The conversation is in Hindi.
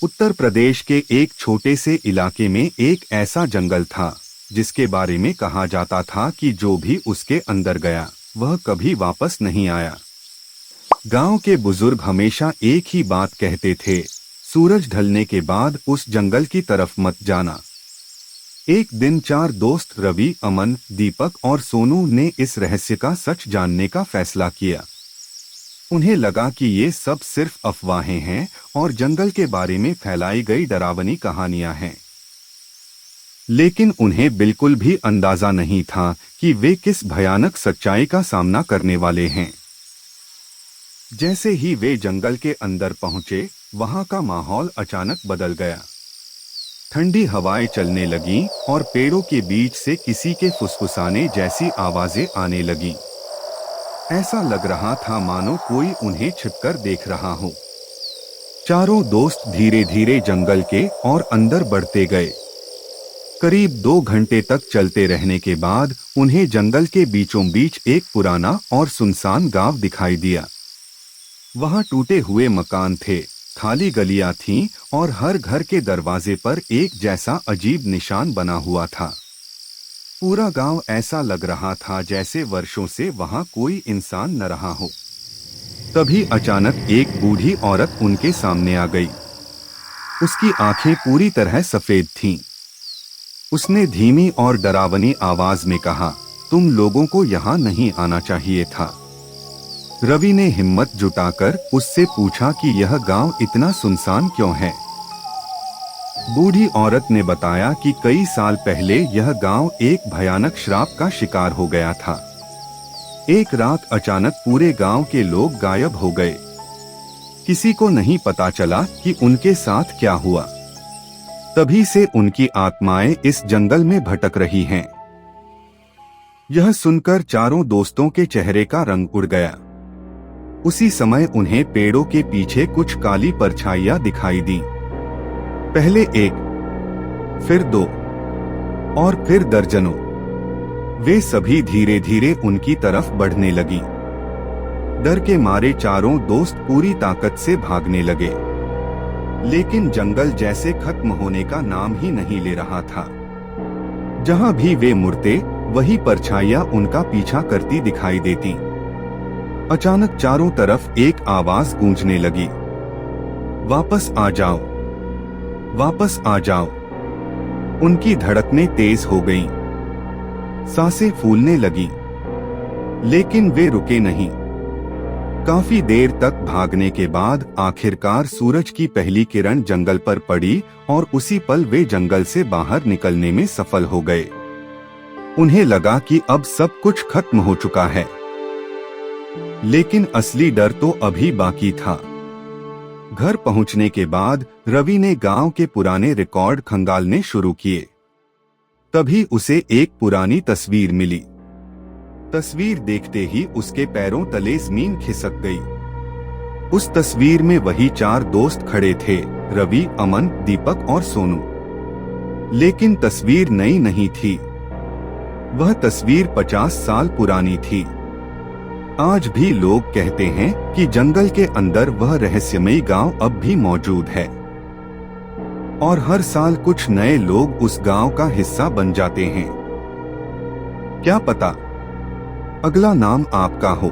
उत्तर प्रदेश के एक छोटे से इलाके में एक ऐसा जंगल था जिसके बारे में कहा जाता था कि जो भी उसके अंदर गया वह कभी वापस नहीं आया। गांव के बुजुर्ग हमेशा एक ही बात कहते थे, सूरज ढलने के बाद उस जंगल की तरफ मत जाना। एक दिन 4 दोस्त रवि, अमन, दीपक और सोनू ने इस रहस्य का सच जानने का फैसला किया। उन्हें लगा कि ये सब सिर्फ अफवाहें हैं और जंगल के बारे में फैलाई गई डरावनी कहानियां हैं। लेकिन उन्हें बिल्कुल भी अंदाजा नहीं था कि वे किस भयानक सच्चाई का सामना करने वाले हैं। जैसे ही वे जंगल के अंदर पहुंचे, वहां का माहौल अचानक बदल गया। ठंडी हवाएं चलने लगीं और पेड़ों के बीच से किसी के फुसफुसाने जैसी आवाजें आने लगीं। ऐसा लग रहा था मानो कोई उन्हें छिपकर देख रहा हो। चारों दोस्त धीरे धीरे जंगल के और अंदर बढ़ते गए। करीब 2 घंटे तक चलते रहने के बाद उन्हें जंगल के बीचों बीच एक पुराना और सुनसान गांव दिखाई दिया। वहां टूटे हुए मकान थे, खाली गलियां थीं और हर घर के दरवाजे पर एक जैसा अजीब निशान बना हुआ था। पूरा गांव ऐसा लग रहा था जैसे वर्षों से वहां कोई इंसान न रहा हो। तभी अचानक एक बूढ़ी औरत उनके सामने आ गई। उसकी आंखें पूरी तरह सफेद थीं। उसने धीमी और डरावनी आवाज में कहा, तुम लोगों को यहाँ नहीं आना चाहिए था। रवि ने हिम्मत जुटाकर उससे पूछा कि यह गांव इतना सुनसान क्यों है। बूढ़ी औरत ने बताया कि कई साल पहले यह गांव एक भयानक श्राप का शिकार हो गया था। एक रात अचानक पूरे गांव के लोग गायब हो गए। किसी को नहीं पता चला कि उनके साथ क्या हुआ। तभी से उनकी आत्माएं इस जंगल में भटक रही हैं। यह सुनकर चारों दोस्तों के चेहरे का रंग उड़ गया। उसी समय उन्हें पेड़ों के पीछे कुछ काली परछाइयां दिखाई दी। पहले 1, फिर 2 और फिर दर्जनों। वे सभी धीरे धीरे उनकी तरफ बढ़ने लगी। डर के मारे चारों दोस्त पूरी ताकत से भागने लगे, लेकिन जंगल जैसे खत्म होने का नाम ही नहीं ले रहा था। जहां भी वे मुड़ते, वही परछाइयां उनका पीछा करती दिखाई देती। अचानक चारों तरफ एक आवाज गूंजने लगी, वापस आ जाओ, वापस आ जाओ। उनकी धड़कनें तेज हो गईं, सांसें फूलने लगी, लेकिन वे रुके नहीं। काफी देर तक भागने के बाद आखिरकार सूरज की पहली किरण जंगल पर पड़ी और उसी पल वे जंगल से बाहर निकलने में सफल हो गए। उन्हें लगा कि अब सब कुछ खत्म हो चुका है, लेकिन असली डर तो अभी बाकी था। घर पहुंचने के बाद रवि ने गांव के पुराने रिकॉर्ड खंगालने शुरू किए। तभी उसे एक पुरानी तस्वीर मिली। तस्वीर देखते ही उसके पैरों तले जमीन खिसक गई। उस तस्वीर में वही 4 दोस्त खड़े थे, रवि, अमन, दीपक और सोनू। लेकिन तस्वीर नई नहीं थी। वह तस्वीर 50 साल पुरानी थी। आज भी लोग कहते हैं कि जंगल के अंदर वह रहस्यमयी गांव अब भी मौजूद है और हर साल कुछ नए लोग उस गांव का हिस्सा बन जाते हैं। क्या पता अगला नाम आपका हो।